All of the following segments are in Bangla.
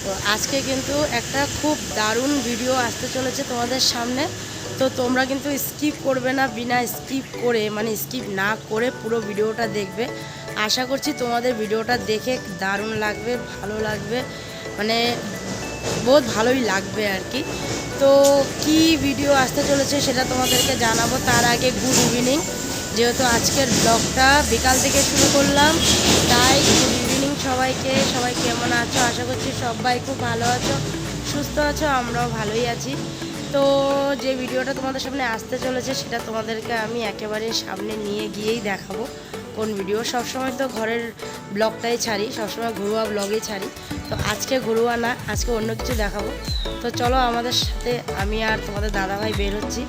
তো আজকে কিন্তু একটা খুব দারুণ ভিডিও আসতে চলেছে তোমাদের সামনে। তো তোমরা কিন্তু স্কিপ করবে না, বিনা স্কিপ করে মানে স্কিপ না করে পুরো ভিডিওটা দেখবে। আশা করছি তোমাদের ভিডিওটা দেখে দারুণ লাগবে, ভালো লাগবে, মানে বহুত ভালোই লাগবে আর কি। তো কি ভিডিও আসতে চলেছে সেটা তোমাদেরকে জানাবো। তার আগে গুড ইভিনিং, যেহেতু আজকের ব্লগটা বিকাল থেকে শুরু করলাম, তাই গুড ইভিনিং সবাইকে। সবাই কেমন আছো? আশা করছি সবাই খুব ভালো আছো, সুস্থ আছো, আমরাও ভালোই আছি। তো যে ভিডিওটা তোমাদের সামনে আসতে চলেছে সেটা তোমাদেরকে আমি একেবারে সামনে নিয়ে গিয়েই দেখাবো। কোন ভিডিও? সবসময় তো ঘরের ব্লগটাই ছাড়ি, সবসময় ঘরোয়া ব্লগই ছাড়ি। তো আজকে ঘরোয়া না, আজকে অন্য কিছু দেখাবো। তো চলো আমাদের সাথে, আমি আর তোমাদের দাদাভাই বের হচ্ছি।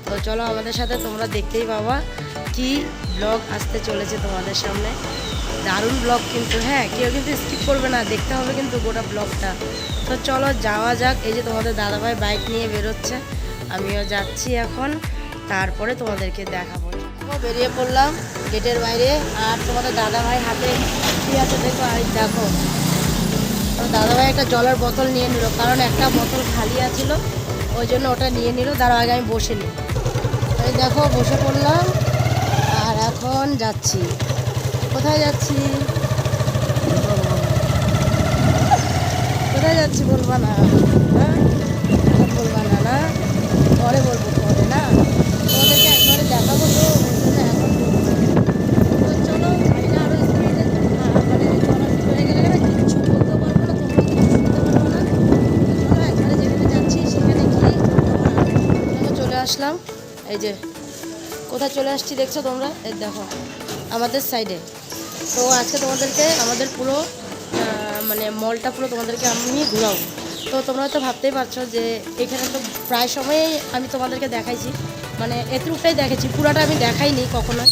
তো চলো আমাদের সাথে, তোমরা দেখতেই পাবা কি ব্লগ আসতে চলেছে তোমাদের সামনে। দারুণ ব্লগ কিন্তু, হ্যাঁ, কেউ কিন্তু স্কিপ করবে না, দেখতে হবে কিন্তু গোটা ব্লগটা। তো চলো যাওয়া যাক। এই যে তোমাদের দাদাভাই বাইক নিয়ে বেরোচ্ছে, আমিও যাচ্ছি এখন, তারপরে তোমাদেরকে দেখাবো। বেরিয়ে পড়লাম গেটের বাইরে, আর তোমাদের দাদাভাই হাতে কী আছে দেখো। আর দেখো দাদাভাই একটা জলের বোতল নিয়ে নিল, কারণ একটা বোতল খালি আছিল, ওই জন্য ওটা নিয়ে নিল। তার আগে আমি বসে নিই, এই দেখো বসে পড়লাম। আর এখন যাচ্ছি। কোথায় যাচ্ছি? কোথায় যাচ্ছি বলবা না? হ্যাঁ বলবা না? না পরে বলবো, পরে না, তোমাদেরকে একবারে দেখাবো। তো এখন তো চলো, গাড়িটা আরও স্পিডে মানে চলা শুরু হয়ে গেলে না কিচ্ছু বলতে পারবো না, তোমরা কিছু শুনতে পারবো না। চলো একবারে যেখানে যাচ্ছি সেখানে গিয়ে চলে আসলাম। এই যে কোথায় চলে আসছি দেখছো তোমরা, এই দেখো আমাদের সাইডে। তো আজকে তোমাদেরকে আমাদের পুরো মানে মলটা পুরো তোমাদেরকে আমি ঘুরাবো। তো তোমরা হয়তো ভাবতেই পারছো যে এখানে তো প্রায় সময়ই আমি তোমাদেরকে দেখাইছি, মানে এতটুকুটাই দেখেছি, পুরোটা আমি দেখাইনি কখনোই।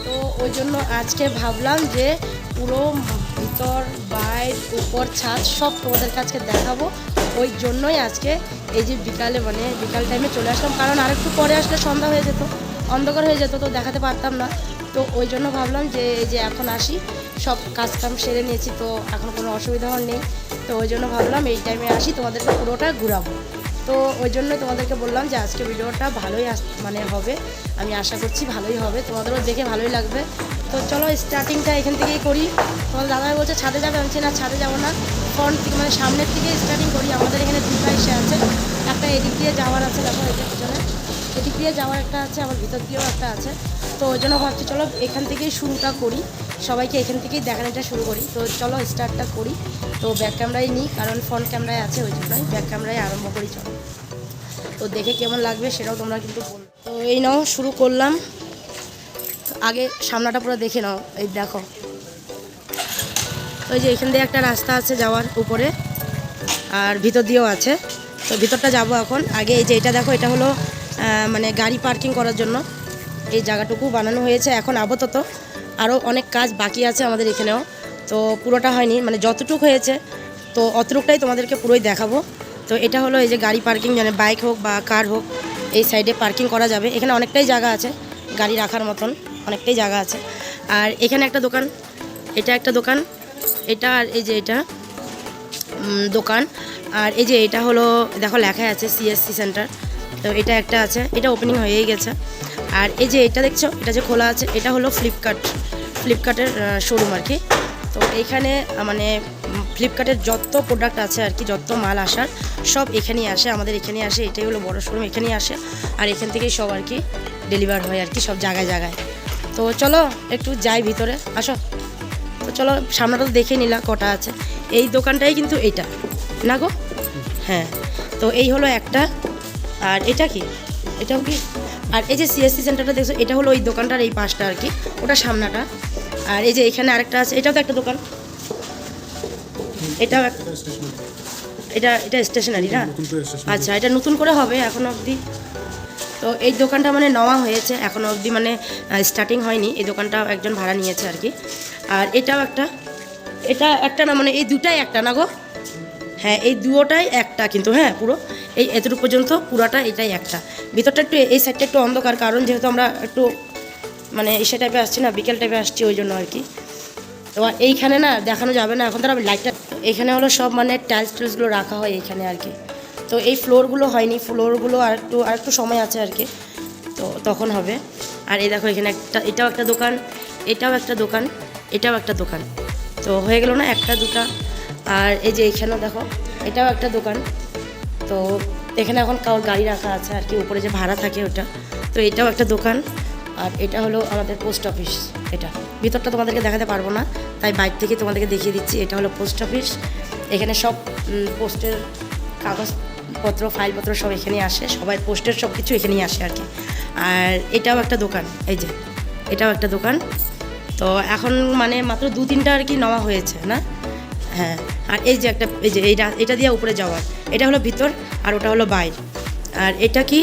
তো ওই জন্য আজকে ভাবলাম যে পুরো ভিতর বাইর উপর ছাদ সব তোমাদেরকে আজকে দেখাবো। ওই জন্যই আজকে এই যে বিকালে মানে বিকাল টাইমে চলে আসলাম, কারণ আরেকটু পরে আসলে সন্ধ্যা হয়ে যেত, অন্ধকার হয়ে যেত, তো দেখাতে পারতাম না। তো ওই জন্য ভাবলাম যে এই যে এখন আসি, সব কাজকাম সেরে নিয়েছি, তো এখন কোনো অসুবিধা নেই। তো ওই জন্য ভাবলাম এই টাইমে আসি, তোমাদেরকে পুরোটা ঘুরাবো। তো ওই জন্যই তোমাদেরকে বললাম যে আজকে ভিডিওটা ভালোই মানে হবে, আমি আশা করছি ভালোই হবে, তোমাদেরও দেখে ভালোই লাগবে। তো চলো স্টার্টিংটা এখান থেকেই করি। তোমাদের দাদাভাই বলছে ছাদে যাবে, আমি না ছাদে যাবো না, ফ্রন্ট থেকে মানে সামনের থেকে স্টার্টিং করি। আমাদের এখানে দুটো এসে আছে, একটা এদিক দিয়ে যাওয়ার আছে, দেখো এটা পিছনে এদিক দিয়ে যাওয়ার একটা আছে, আবার ভিতর দিয়েও একটা আছে। তো ওই জন্য ভাবছি চলো এখান থেকেই শুরুটা করি, সবাইকে এখান থেকেই দেখানোটা শুরু করি। তো চলো স্টার্টটা করি। তো ব্যাক ক্যামেরায় নিই, কারণ ফ্রন্ট ক্যামেরায় আছে, ওই জন্যই ব্যাক ক্যামেরায় আরম্ভ করি। চলো, তো দেখে কেমন লাগবে সেটাও তোমরা কিন্তু বলো। তো এই নাও শুরু করলাম। আগে সামনাটা পুরো দেখে নাও, এই দেখো ওই যে এখান দিয়ে একটা রাস্তা আছে যাওয়ার উপরে, আর ভিতর দিয়েও আছে। তো ভিতরটা যাবো এখন। আগে এই যে এটা দেখো, এটা হলো মানে গাড়ি পার্কিং করার জন্য এই জায়গাটুকু বানানো হয়েছে। এখন আপাতত আরও অনেক কাজ বাকি আছে আমাদের এখানেও, তো পুরোটা হয়নি, মানে যতটুকু হয়েছে তো অতটুকটাই তোমাদেরকে পুরোই দেখাবো। তো এটা হলো এই যে গাড়ি পার্কিং, মানে বাইক হোক বা কার হোক এই সাইডে পার্কিং করা যাবে। এখানে অনেকটাই জায়গা আছে গাড়ি রাখার মতন, অনেকটাই জায়গা আছে। আর এখানে একটা দোকান, এটা একটা দোকান, এটা আর এই যে এটা দোকান। আর এই যে এটা হলো দেখো লেখা আছে সিএসসি সেন্টার, তো এটা একটা আছে, এটা ওপেনিং হয়েই গেছে। আর এই যে এটা দেখছো, এটা যে খোলা আছে, এটা হলো ফ্লিপকার্টের শোরুম আর কি। তো এইখানে মানে ফ্লিপকার্টের যত প্রোডাক্ট আছে আর কি, যত মাল আসার সব এখানেই আসে, আমাদের এখানেই আসে। এটাই হলো বড় শোরুম, এখানেই আসে। আর এখান থেকেই সব আর কি ডেলিভার হয় আর কি, সব জায়গায় জায়গায়। তো চলো একটু যাই ভিতরে, আসো। তো চলো সামনেটা তো দেখে নিলা কটা আছে। এই দোকানটাই কিন্তু এইটা না গো, হ্যাঁ। তো এই হলো একটা, আর এটা কি, এটাও কি। আর এই যে সিএসসি সেন্টারটা দেখছো, এটা হলো ওই দোকানটার এই পাশটা আর কি, ওটা সামনাটা। আর এই যে এখানে আরেকটা আছে, এটাও তো একটা দোকান, এটাও এটা এটা স্টেশনারি না? আচ্ছা, এটা নতুন করে হবে এখনো অবধি। তো এই দোকানটা মানে নেওয়া হয়েছে, এখনো অবধি মানে স্টার্টিং হয়নি। এই দোকানটা একজন ভাড়া নিয়েছে আর কি। আর এটাও একটা, এটা একটা না, মানে এই দুটাই একটা না গো, হ্যাঁ এই দুটোটাই একটা কিন্তু, হ্যাঁ পুরো এই এতটুকু পর্যন্ত পুরাটা এটাই একটা। ভিতরটা একটু এই সাইডটা একটু অন্ধকার, কারণ যেহেতু আমরা একটু মানে এসে টাইপে আসছি না, বিকেল টাইপে আসছি, ওই জন্য আর কি। তো এইখানে না দেখানো যাবে না এখন, তার আমি লাইটটা এখানে হলো সব মানে টাইলসগুলো রাখা হয় এখানে আর কি। তো এই ফ্লোরগুলো হয়নি, ফ্লোরগুলো আরেকটু সময় আছে আর কি, তো তখন হবে। আর এই দেখো এখানে এটাও একটা দোকান, এটাও একটা দোকান, এটাও একটা দোকান। তো হয়ে গেল না, একটা দুটা। আর এই যে এখানেও দেখো এটাও একটা দোকান। তো এখানে এখন কারোর গাড়ি রাখা আছে আর কি, উপরে যে ভাড়া থাকে ওটা। তো এটাও একটা দোকান। আর এটা হলো আমাদের পোস্ট অফিস। এটা ভিতরটা তোমাদেরকে দেখাতে পারবো না, তাই বাইরে থেকে তোমাদেরকে দেখিয়ে দিচ্ছি। এটা হলো পোস্ট অফিস। এখানে সব পোস্টের কাগজপত্র, ফাইলপত্র সব এখানেই আসে, সবাই পোস্টের সব কিছু এখানেই আসে আর কি। আর এটাও একটা দোকান, এই যে এটাও একটা দোকান। তো এখন মানে মাত্র 2-3টা আর কি নেওয়া হয়েছে না। হ্যাঁ, আর এই যে একটা, এই যে এটা দিয়ে উপরে যাওয়ার, এটা হলো ভিতর আর ওটা হলো বাইরে। আর এটা কি,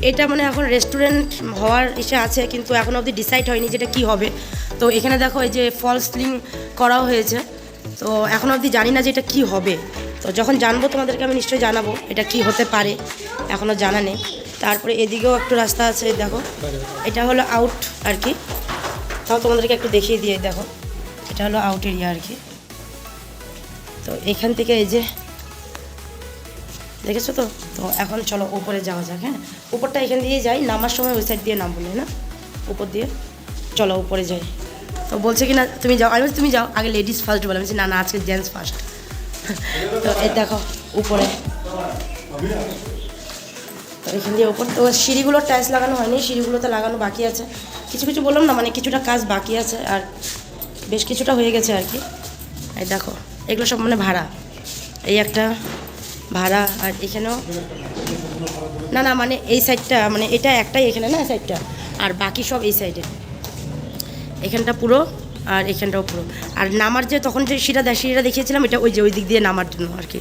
এটা মানে এখন রেস্টুরেন্ট হওয়ার ইসে আছে, কিন্তু এখন অবধি ডিসাইড হয়নি যেটা কি হবে। তো এখানে দেখো এই যে ফলস সিলিং করাও হয়েছে। তো এখন অবধি জানি না যে এটা কী হবে। তো যখন জানবো তোমাদেরকে আমি নিশ্চয়ই জানাবো এটা কি হতে পারে, এখনও জানা নেই। তারপরে এদিকেও একটু রাস্তা আছে, দেখো এটা হলো আউট আর কি। তাও তোমাদেরকে একটু দেখিয়ে দিয়ে, দেখো এটা হলো আউট এরিয়া আর কি। তো এখান থেকে এই যে দেখেছো তো। তো এখন চলো উপরে যাওয়া যাক। হ্যাঁ, উপরটা এখান দিয়ে যাই, নামার সময় ওই সাইড দিয়ে নামবো না, উপর দিয়ে। চলো উপরে যাই। তো বলছে কি না তুমি যাও, আমি বলছি তুমি যাও আগে, লেডিস ফার্স্ট বলে। বলছি না না, আজকে জেন্টস ফার্স্ট। তো এই দেখো উপরে, তো এখান দিয়ে উপর। তো সিঁড়িগুলোর টাইলস লাগানো হয়নি, সিঁড়িগুলোতে লাগানো বাকি আছে। কিছু কিছু বললাম না, মানে কিছুটা কাজ বাকি আছে, আর বেশ কিছুটা হয়ে গেছে আর কি। এই দেখো এগুলো সব মানে ভাড়া, এই একটা ভাড়া। আর এখানেও না না, মানে এই সাইডটা মানে এটা একটাই এখানে না সাইডটা, আর বাকি সব এই সাইডে। এখানটা পুরো আর এখানটাও পুরো। আর নামার যে তখন যে সিঁড়িটা দেখিয়েছিলাম, এটা ওই যে ওই দিক দিয়ে নামার জন্য আর কি।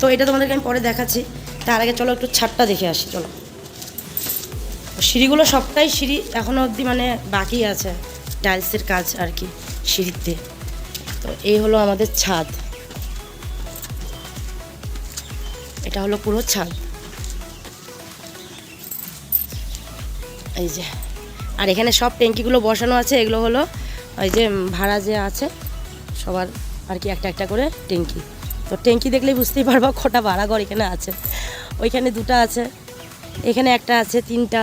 তো এটা তোমাদেরকে আমি পরে দেখাচ্ছি। তার আগে চলো একটু ছাদটা দেখে আসি, চলো। সিঁড়িগুলো সবটাই সিঁড়ি এখনও অবধি মানে বাকি আছে, টাইলসের কাজ আর কি সিঁড়িতে। তো এই হলো আমাদের ছাদ, এটা হলো পুরো ছাদ, এই যে। আর এখানে সব ট্যাঙ্কিগুলো বসানো আছে, এগুলো হলো ওই যে ভাড়া যে আছে সবার আর কি, একটা একটা করে ট্যাঙ্কি। তো ট্যাঙ্কি দেখলেই বুঝতেই পারবা কটা ভাড়া ঘর এখানে আছে। ওইখানে 2টা আছে, এখানে একটা আছে 3টা,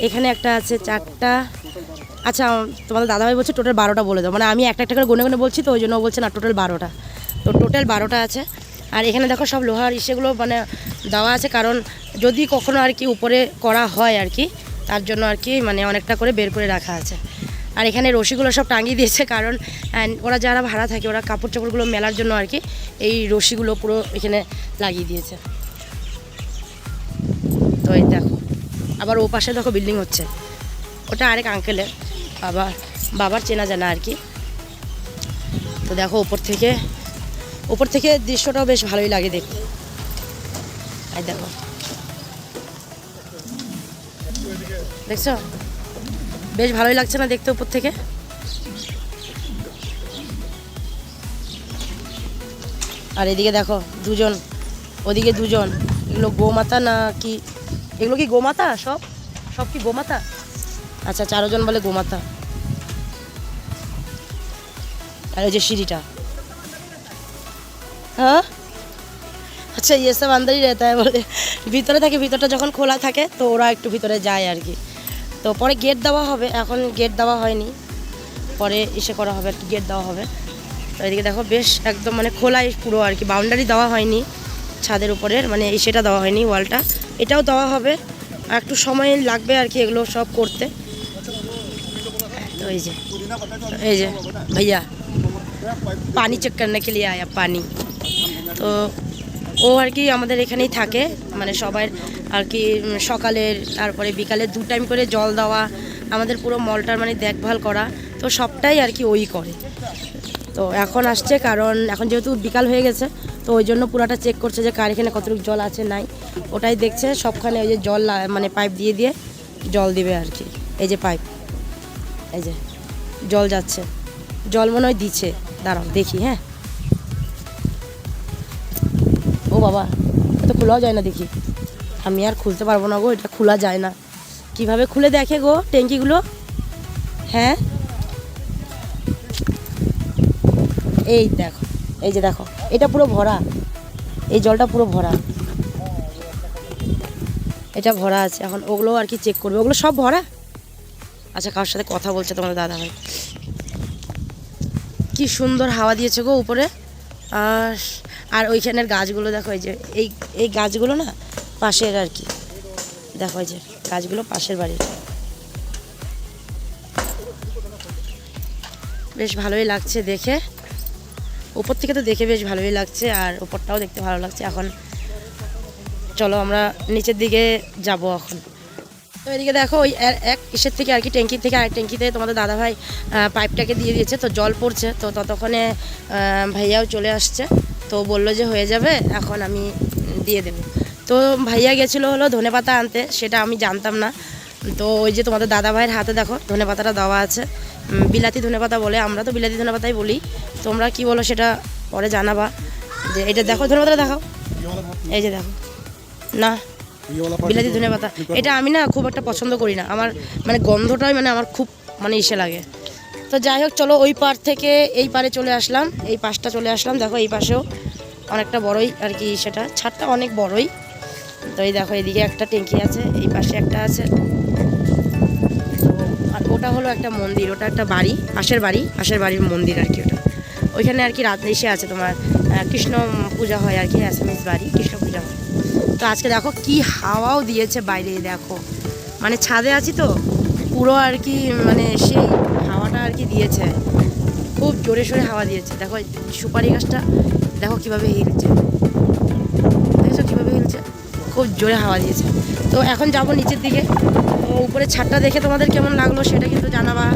এখানে একটা আছে 4টা। আচ্ছা তোমাদের দাদাভাই বলছে টোটাল 12টা বলে দাও, মানে আমি একটা একটা করে গুনে গুনে বলছি, তো ওই জন্য বলছে না টোটাল 12টা। তো টোটাল 12টা আছে। আর এখানে দেখো সব লোহার ইসেগুলো মানে দেওয়া আছে, কারণ যদি কখনো আর কি উপরে করা হয় আর কি, তার জন্য আর কি মানে অনেকটা করে বের করে রাখা আছে। আর এখানে রশিগুলো সব টাঙিয়ে দিয়েছে, কারণ ওরা যারা ভাড়া থাকে ওরা কাপড় চাপড়গুলো মেলার জন্য আর কি এই রশিগুলো পুরো এখানে লাগিয়ে দিয়েছে। তো এই দেখো আবার ও পাশে দেখো বিল্ডিং হচ্ছে, ওটা আরেক আঙ্কেলের বাবার চেনা জানা আর কি। তো দেখো উপর থেকে দৃশ্যটাও বেশ ভালোই লাগে দেখতে। এই দেখো দেখছো, বেশ ভালোই লাগছে না দেখতে উপর থেকে। আর এদিকে দেখো দুজন, ওদিকে দুজন, এগুলো গোমাতা না কি, এগুলো কি গোমাতা? সব কি গোমাতা? আচ্ছা 4 জন বলে গোমাতা। আর এই যে সিঁড়িটা, হ্যাঁ আচ্ছা ये सब अंदर ही रहता है বলে, ভিতরে থাকে। ভিতরটা যখন খোলা থাকে তো ওরা একটু ভিতরে যায় আর কি। তো পরে গেট দেওয়া হবে, এখন গেট দেওয়া হয়নি, পরে এসে করা হবে আর কি, গেট দেওয়া হবে। তো এদিকে দেখো বেশ একদম মানে খোলাই পুরো আর কি, বাউন্ডারি দেওয়া হয়নি ছাদের উপরের, মানে সেটা দেওয়া হয়নি, ওয়ালটা এটাও দেওয়া হবে। আর একটু সময় লাগবে আর কি এগুলো সব করতে। তো এই যে भैया পানি চেক করনে কে লিয়ে আয়া পানি। তো ও আর কি আমাদের এখানেই থাকে, মানে সবাই আর কি সকালের তারপরে বিকালে 2 টাইম করে জল দেওয়া, আমাদের পুরো মলটার মানে দেখভাল করা, তো সবটাই আর কি ওই করে। তো এখন আসছে, কারণ এখন যেহেতু বিকাল হয়ে গেছে, তো ওই জন্য পুরাটা চেক করছে যে কার এখানে কতটুকু জল আছে নাই, ওটাই দেখছে। সবখানে ওই যে জল মানে পাইপ দিয়ে জল দিবে আর কি। এই যে পাইপ, এই যে জল যাচ্ছে, জল মনে হয় দিচ্ছে, দাঁড়াও দেখি। হ্যাঁ ও বাবা, এটা খোলাও যায় না দেখি, আমি আর খুলতে পারবো না গো, এটা খোলা যায় না। কিভাবে খুলে দেখে গো ট্যাঙ্কিগুলো? হ্যাঁ এই দেখো এই যে দেখো, এটা পুরো ভরা, এই জলটা পুরো ভরা, এটা ভরা আছে। এখন ওগুলো আর কি চেক করবে, ওগুলো সব ভরা। আচ্ছা, কারোর সাথে কথা বলছে তোমাদের দাদা ভাই। কি সুন্দর হাওয়া দিয়েছে গো উপরে। আর ওইখানের গাছগুলো দেখো, এই যে এই গাছগুলো না পাশের আর কি, দেখো এই যে গাছগুলো পাশের বাড়ির। বেশ ভালোই লাগছে দেখে, উপর থেকে তো দেখে বেশ ভালোই লাগছে, আর উপরটাও দেখতে ভালো লাগছে। এখন চলো আমরা নিচের দিকে যাব এখন। তো এদিকে দেখো, ওই এক ইসের থেকে আর কি, ট্যাঙ্কির থেকে আরেক ট্যাঙ্কিতে তোমাদের দাদাভাই পাইপটাকে দিয়ে দিয়েছে, তো জল পড়ছে। তো ততক্ষণে ভাইয়াও চলে আসছে, তো বললো যে হয়ে যাবে, এখন আমি দিয়ে দেবো। তো ভাইয়া গেছিলো হলো ধনেপাতা আনতে, সেটা আমি জানতাম না। তো ওই যে তোমাদের দাদাভাইয়ের হাতে দেখো ধনেপাতাটা দেওয়া আছে, বিলাতি ধনেপাতা বলে, আমরা তো বিলাতি ধনেপাতাই বলি, তোমরা কি বলো সেটা পরে জানাবা। যে এটা দেখো ধনেপাতাটা দেখাও, এই যে দেখো, না বিলাতি ধনেপাতা, এটা আমি না খুব একটা পছন্দ করি না, আমার মানে গন্ধটাই মানে আমার খুব মানে ইসে লাগে। তো যাই হোক, চলো ওই পার থেকে এই পারে চলে আসলাম, এই পাশটা চলে আসলাম। দেখো এই পাশেও অনেকটা বড়ই আর কি, সেটা ছাদটা অনেক বড়ই। তো এই দেখো, এদিকে একটা ট্যাঙ্কি আছে, এই পাশে একটা আছে। আর ওটা হলো একটা মন্দির, ওটা একটা বাড়ি, পাশের বাড়ির মন্দির আর কি ওটা। ওইখানে আর কি রাত এসে আছে তোমার কৃষ্ণ পূজা হয় আর কি, অ্যাসামিস বাড়ি, কৃষ্ণ পূজা হয়। তো আজকে দেখো কি হাওয়াও দিয়েছে বাইরে, দেখো মানে ছাদে আছি তো পুরো আর কি, মানে সেই হাওয়াটা আর কি দিয়েছে, খুব জোরে সোরে হাওয়া দিয়েছে। দেখো সুপারি গাছটা দেখো কীভাবে হিলছে, দেখছো কীভাবে হিলছে, খুব জোরে হাওয়া দিয়েছে। তো এখন যাব নিচের দিকে, উপরে ছাদটা দেখে তোমাদের কেমন লাগলো সেটা কিন্তু জানাবা।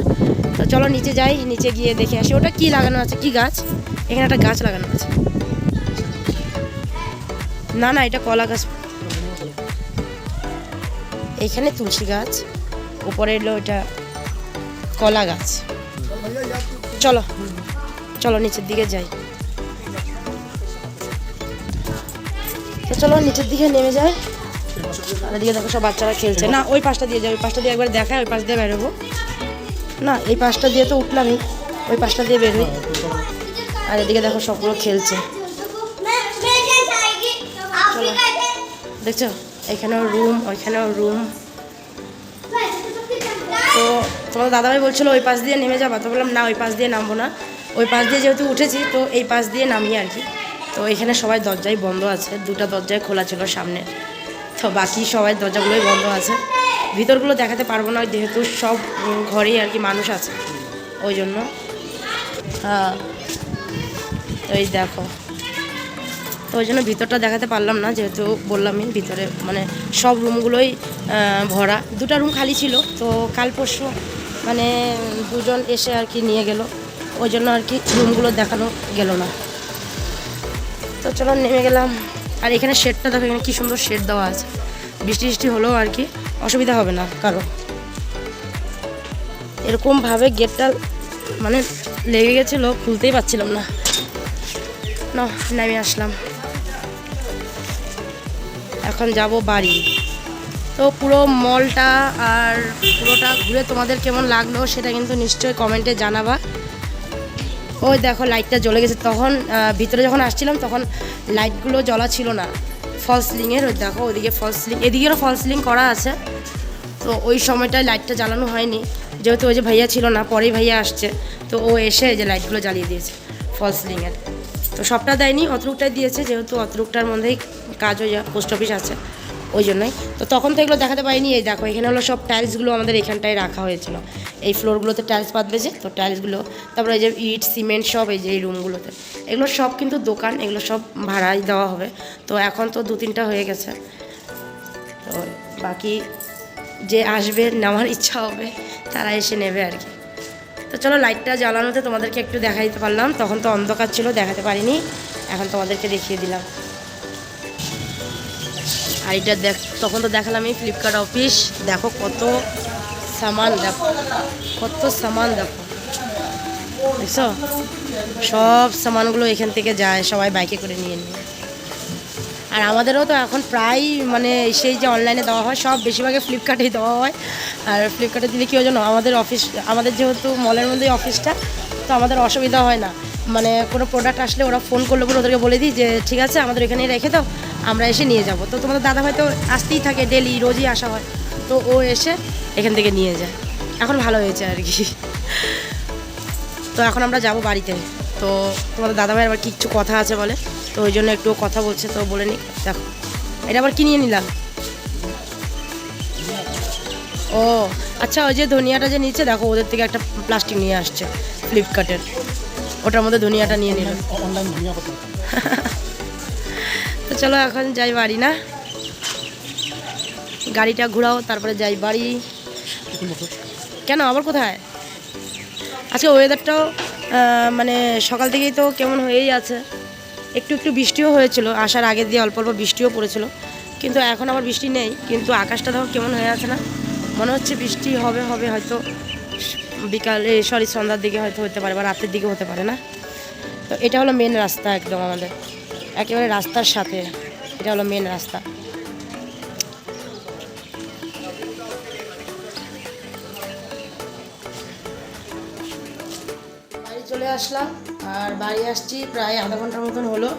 তো চলো নিচে যাই, নিচে গিয়ে দেখে আসি ওটা কি লাগানো আছে, কি গাছ, এখানে একটা গাছ লাগানো আছে। না না, এটা কলা গাছ, এখানে তুলসী গাছ, উপরে এলো এটা কলা গাছ। চলো চলো নিচের দিকে যাই। তো চলো নিচের দিকে নেমে যাই। আর এদিকে দেখো সব বাচ্চারা খেলছে, না ওই পাশটা দিয়ে যাই, ওই পাশটা দিয়ে একবার দেখায়, ওই পাশ দিয়ে বেরোবো না, এই পাশটা দিয়ে তো উঠলামই, ওই পাশটা দিয়ে বেরোই। আর এদিকে দেখো সবগুলো খেলছে, দেখছো এখানেও রুম, ওইখানেও রুম। তো তোমার দাদাভাই বলছিলো ওই পাশ দিয়ে নেমে যাবা, তো বললাম না ওই পাশ দিয়ে নামবো না, ওই পাশ দিয়ে যেহেতু উঠেছি তো এই পাশ দিয়ে নামি আর কি। তো এখানে সবাই দরজাই বন্ধ আছে, দুটো দরজায় খোলা ছিল সামনে, তো বাকি সবাই দরজাগুলোই বন্ধ আছে। ভিতরগুলো দেখাতে পারবো না যেহেতু সব ঘরেই আর কি মানুষ আছে, ওই জন্য। হ্যাঁ, তো এই দেখো, তো ওই জন্য ভিতরটা দেখাতে পারলাম না, যেহেতু বললামই ভিতরে মানে সব রুমগুলোই ভরা, দুটো রুম খালি ছিল। তো কাল পরশু মানে দুজন এসে আর কি নিয়ে গেল, ওই জন্য আর কি রুমগুলো দেখানো গেল না। তো চলো নেমে গেলাম। আর এখানে শেডটা দেখো, এখানে কী সুন্দর শেড দেওয়া আছে, বৃষ্টি বৃষ্টি হলেও আর কি অসুবিধা হবে না কারো। এরকমভাবে গেটটা মানে লেগে গেছিলো, খুলতেই পারছিলাম না, নেমে আসলাম। এখন যাব বাড়ি। তো পুরো মলটা আর পুরোটা ঘুরে তোমাদের কেমন লাগলো সেটা কিন্তু নিশ্চয়ই কমেন্টে জানাবা। ওই দেখো লাইটটা জ্বলে গেছে, তখন ভিতরে যখন আসছিলাম তখন লাইটগুলো জ্বলা ছিল না, ফলস সিলিংয়ের। ওই দেখো ওইদিকে ফলস সিলিং, এদিকেরও ফলস সিলিং করা আছে। তো ওই সময়টায় লাইটটা জ্বালানো হয়নি, যেহেতু ওই যে ভাইয়া ছিল না, পরেই ভাইয়া আসছে, তো ও এসে যে লাইটগুলো জ্বালিয়ে দিয়েছে ফলস সিলিংয়ের। তো সবটা দেয়নি, অতটুকটাই দিয়েছে, যেহেতু অতটুকটার মধ্যেই কাজ হয়ে যায়, পোস্ট অফিস আছে ওই জন্যই। তো তখন তো এগুলো দেখাতে পারিনি। এই দেখো এখানে হলো সব টাইলসগুলো আমাদের এখানটায় রাখা হয়েছিল, এই ফ্লোরগুলোতে টাইলস পাতবে যে, তো টাইলসগুলো, তারপরে এই যে ইট সিমেন্ট সব এই যে এই রুমগুলোতে, এগুলো সব কিন্তু দোকান, এগুলো সব ভাড়াই দেওয়া হবে। তো এখন তো 2-3টা হয়ে গেছে, তো বাকি যে আসবে নেওয়ার ইচ্ছা হবে তারা এসে নেবে আর কি। তো চলো লাইটটা জ্বালানোতে তোমাদেরকে একটু দেখাই দিতে পারলাম, তখন তো অন্ধকার ছিল দেখাতে পারিনি, এখন তোমাদেরকে দেখিয়ে দিলাম। আর এটা তখন তো দেখালাম এই ফ্লিপকার্ট অফিস, দেখো কত সামান, দেখো কত সামান, দেখো দেখছো সব সামানগুলো এখান থেকে যায়, সবাই বাইকে করে নিয়ে নিয়ে। আর আমাদেরও তো এখন প্রায় মানে সেই যে অনলাইনে দেওয়া হয় সব বেশিরভাগে ফ্লিপকার্টেই দেওয়া হয়। আর ফ্লিপকার্টে দিলে কী হয় জানো, আমাদের অফিস, আমাদের যেহেতু মলের মধ্যেই অফিসটা, তো আমাদের অসুবিধা হয় না, মানে কোনো প্রোডাক্ট আসলে ওরা ফোন করলে পরে ওদেরকে বলে দিই যে ঠিক আছে আমাদের এখানেই রেখে দাও, আমরা এসে নিয়ে যাব। তো তোমাদের দাদা হয়তো আসতেই থাকে, ডেলি রোজই আসা হয়, তো ও এসে এখান থেকে নিয়ে যায়। এখন ভালো হয়েছে আর কি। তো এখন আমরা যাব বাড়িতে। তো তোমাদের দাদাভাইয়ের আবার কিচ্ছু কথা আছে বলে, তো ওই জন্য একটু কথা বলছে, তো বলে নিই। দেখো এটা আবার কি নিয়ে নিলাম। ও আচ্ছা, ওই যে ধনিয়াটা যে নিচ্ছে দেখো, ওদের থেকে একটা প্লাস্টিক নিয়ে আসছে ফ্লিপকার্টের, ওটার মধ্যে ধনিয়াটা নিয়ে নিল। তো চলো এখন যাই বাড়ি, না গাড়িটা ঘোরাও তারপরে যাই বাড়ি। কেন আবার কোথায়? আজকে ওয়েদারটাও মানে সকাল থেকেই তো কেমন হয়েই আছে, একটু একটু বৃষ্টিও হয়েছিল, আসার আগে দিয়ে অল্প অল্প বৃষ্টিও পড়েছিল, কিন্তু এখন আবার বৃষ্টি নেই। কিন্তু আকাশটা দেখো কেমন হয়ে আছে না, মনে হচ্ছে বৃষ্টি হবে হবে হয়তো বিকালে, সরি সন্ধ্যার দিকে হয়তো হতে পারে, বা রাতের দিকে হতে পারে না। তো এটা হলো মেন রাস্তা, একদম আমাদের একেবারে রাস্তার সাথে, এটা হলো মেন রাস্তা। বাড়ি চলে আসলাম, আর বাড়ি আসছি প্রায় আধা ঘন্টার মতন হলো।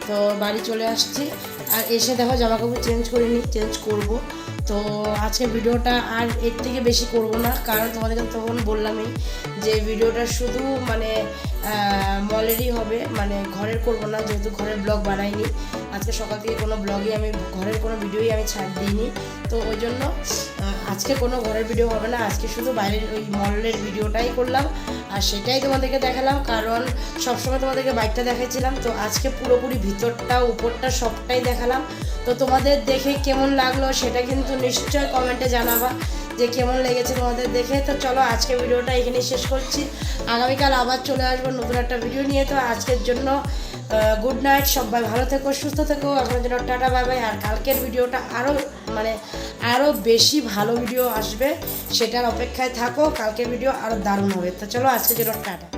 তো বাড়ি চলে আসছি, আর এসে দেখো জামা কাপড় চেঞ্জ করিনি, চেঞ্জ করব। তো আজকে ভিডিওটা আর এর থেকে বেশি করব না, কারণ তোমাদেরকে তখন বললামই যে ভিডিওটা শুধু মানে মলেরই হবে, মানে ঘরের করব না, যেহেতু ঘরের ব্লগ বানাইনি আজকে সকাল থেকে, কোনো ব্লগে আমি ঘরের কোনো ভিডিওই আমি ছাড় দিইনি। তো ওই জন্য আজকে কোনো ঘরের ভিডিও হবে না, আজকে শুধু বাইরের ওই মলের ভিডিওটাই করলাম, আর সেটাই তোমাদেরকে দেখালাম, কারণ সবসময় তোমাদেরকে বাইকটা দেখাচ্ছিলাম। তো আজকে পুরোপুরি ভিতরটা উপরটা সবটাই দেখালাম। তো তোমাদের দেখে কেমন লাগলো সেটা কিন্তু নিশ্চয় কমেন্টে জানাবা যে কেমন লেগেছে তোমাদের দেখে। তো চলো আজকে ভিডিওটা এখানেই শেষ করছি, আগামীকাল আবার চলে আসবো নতুন একটা ভিডিও নিয়ে। তো আজকের জন্য গুড নাইট, সবাই ভালো থেকো, সুস্থ থেকো, এখনের জন্য টাটা বাই বাই। আর কালকের ভিডিওটা আরও বেশি ভালো ভিডিও আসবে, সেটার অপেক্ষায় থাকো, কালকের ভিডিও আরও দারুণ হবে। তো চলো আজকের জন্য টাটা।